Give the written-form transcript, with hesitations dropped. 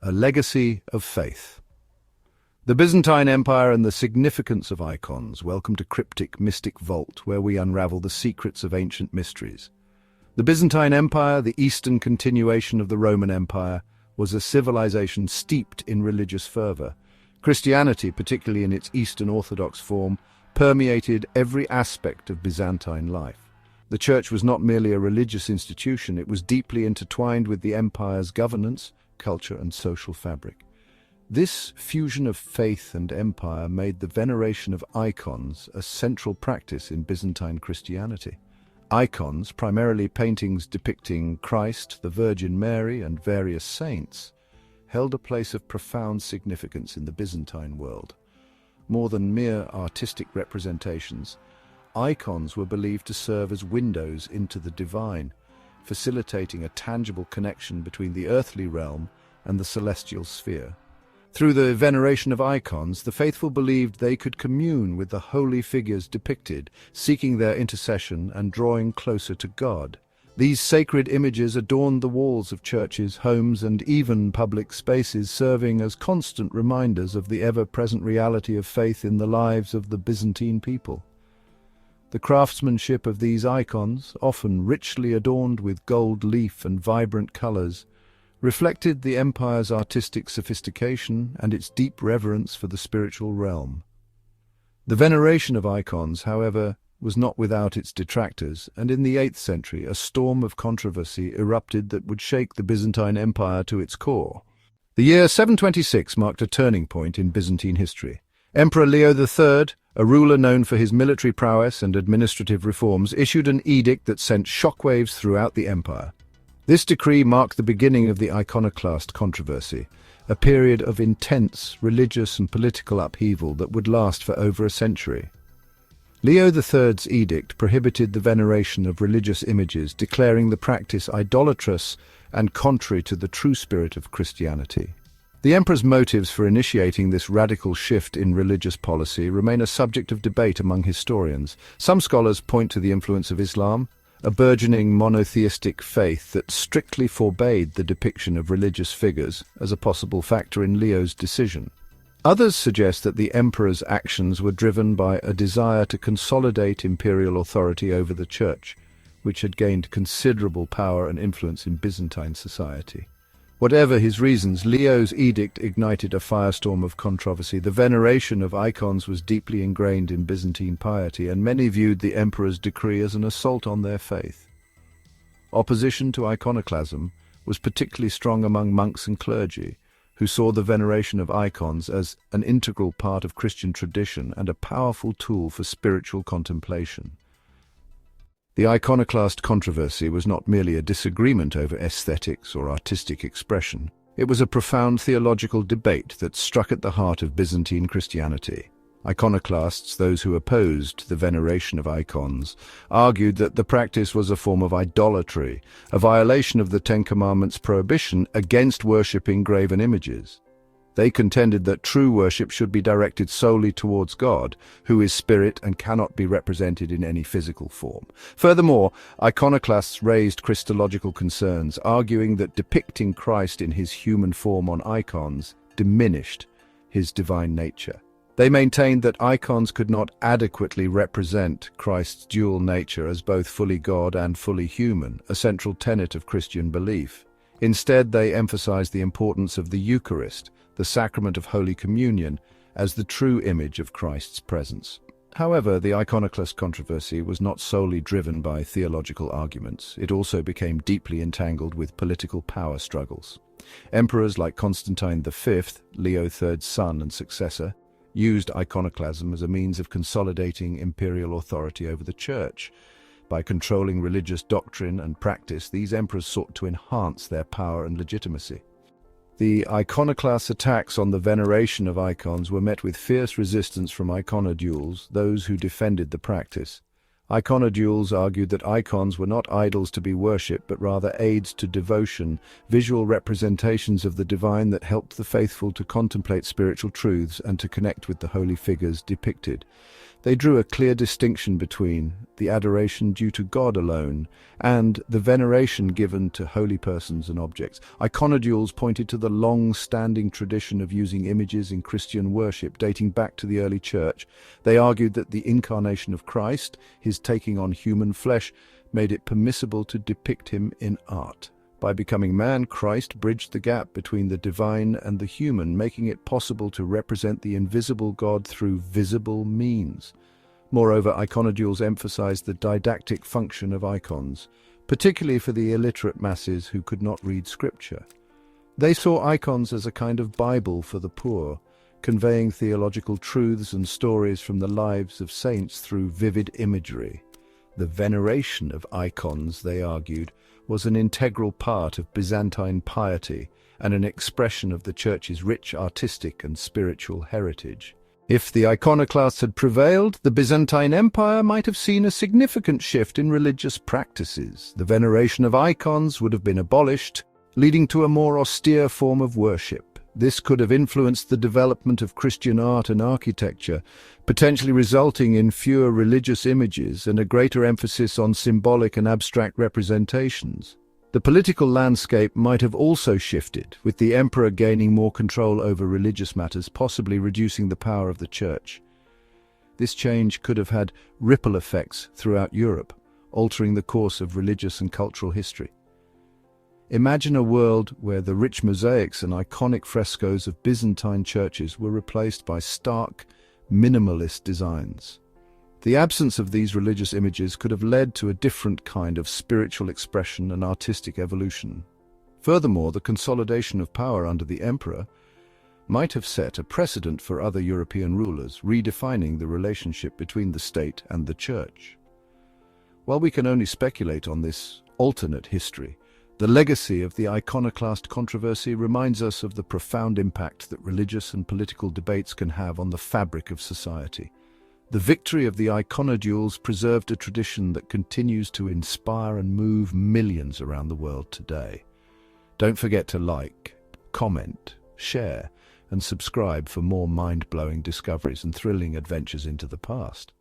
A legacy of faith. The Byzantine Empire and the significance of icons. Welcome to Cryptic Mystic Vault, where we unravel the secrets of ancient mysteries. The Byzantine Empire, the eastern continuation of the Roman Empire, was a civilization steeped in religious fervor. Christianity, particularly in its Eastern Orthodox form, permeated every aspect of Byzantine life. The church was not merely a religious institution, it was deeply intertwined with the empire's governance, culture, and social fabric. This fusion of faith and empire made the veneration of icons a central practice in Byzantine Christianity. Icons, primarily paintings depicting Christ, the Virgin Mary, and various saints, held a place of profound significance in the Byzantine world. More than mere artistic representations, icons were believed to serve as windows into the divine, facilitating a tangible connection between the earthly realm and the celestial sphere. Through the veneration of icons, the faithful believed they could commune with the holy figures depicted, seeking their intercession and drawing closer to God. These sacred images adorned the walls of churches, homes, and even public spaces, serving as constant reminders of the ever-present reality of faith in the lives of the Byzantine people. The craftsmanship of these icons, often richly adorned with gold leaf and vibrant colors, reflected the empire's artistic sophistication and its deep reverence for the spiritual realm. The veneration of icons, however, was not without its detractors, and in the 8th century a storm of controversy erupted that would shake the Byzantine Empire to its core. The year 726 marked a turning point in Byzantine history. Emperor Leo III, a ruler known for his military prowess and administrative reforms, issued an edict that sent shockwaves throughout the empire. This decree marked the beginning of the Iconoclast Controversy, a period of intense religious and political upheaval that would last for over a century. Leo III's edict prohibited the veneration of religious images, declaring the practice idolatrous and contrary to the true spirit of Christianity. The emperor's motives for initiating this radical shift in religious policy remain a subject of debate among historians. Some scholars point to the influence of Islam, a burgeoning monotheistic faith that strictly forbade the depiction of religious figures, as a possible factor in Leo's decision. Others suggest that the emperor's actions were driven by a desire to consolidate imperial authority over the church, which had gained considerable power and influence in Byzantine society. Whatever his reasons, Leo's edict ignited a firestorm of controversy. The veneration of icons was deeply ingrained in Byzantine piety, and many viewed the emperor's decree as an assault on their faith. Opposition to iconoclasm was particularly strong among monks and clergy, who saw the veneration of icons as an integral part of Christian tradition and a powerful tool for spiritual contemplation. The Iconoclast Controversy was not merely a disagreement over aesthetics or artistic expression. It was a profound theological debate that struck at the heart of Byzantine Christianity. Iconoclasts, those who opposed the veneration of icons, argued that the practice was a form of idolatry, a violation of the Ten Commandments' prohibition against worshipping graven images. They contended that true worship should be directed solely towards God, who is spirit and cannot be represented in any physical form. Furthermore, iconoclasts raised Christological concerns, arguing that depicting Christ in his human form on icons diminished his divine nature. They maintained that icons could not adequately represent Christ's dual nature as both fully God and fully human, a central tenet of Christian belief. Instead, they emphasized the importance of the Eucharist, the sacrament of Holy Communion, as the true image of Christ's presence. However, the Iconoclast controversy was not solely driven by theological arguments. It also became deeply entangled with political power struggles. Emperors like Constantine V, Leo III's son and successor, used iconoclasm as a means of consolidating imperial authority over the church. By controlling religious doctrine and practice, these emperors sought to enhance their power and legitimacy. The Iconoclast attacks on the veneration of icons were met with fierce resistance from Iconodules, those who defended the practice, Iconodules argued that icons were not idols to be worshipped, but rather aids to devotion, visual representations of the divine that helped the faithful to contemplate spiritual truths and to connect with the holy figures depicted. They drew a clear distinction between the adoration due to God alone and the veneration given to holy persons and objects. Iconodules pointed to the long-standing tradition of using images in Christian worship dating back to the early church. They argued that the incarnation of Christ, his taking on human flesh, made it permissible to depict him in art. By becoming man, Christ bridged the gap between the divine and the human, making it possible to represent the invisible God through visible means. Moreover, Iconodules emphasized the didactic function of icons, particularly for the illiterate masses who could not read scripture. They saw icons as a kind of Bible for the poor, conveying theological truths and stories from the lives of saints through vivid imagery. The veneration of icons, they argued, was an integral part of Byzantine piety and an expression of the Church's rich artistic and spiritual heritage. If the Iconoclasts had prevailed, the Byzantine Empire might have seen a significant shift in religious practices. The veneration of icons would have been abolished, leading to a more austere form of worship. This could have influenced the development of Christian art and architecture, potentially resulting in fewer religious images and a greater emphasis on symbolic and abstract representations. The political landscape might have also shifted, with the emperor gaining more control over religious matters, possibly reducing the power of the church. This change could have had ripple effects throughout Europe, altering the course of religious and cultural history. Imagine a world where the rich mosaics and iconic frescoes of Byzantine churches were replaced by stark, minimalist designs. The absence of these religious images could have led to a different kind of spiritual expression and artistic evolution. Furthermore, the consolidation of power under the emperor might have set a precedent for other European rulers, redefining the relationship between the state and the church. While we can only speculate on this alternate history, the legacy of the Iconoclast controversy reminds us of the profound impact that religious and political debates can have on the fabric of society. The victory of the Iconodules preserved a tradition that continues to inspire and move millions around the world today. Don't forget to like, comment, share, and subscribe for more mind-blowing discoveries and thrilling adventures into the past.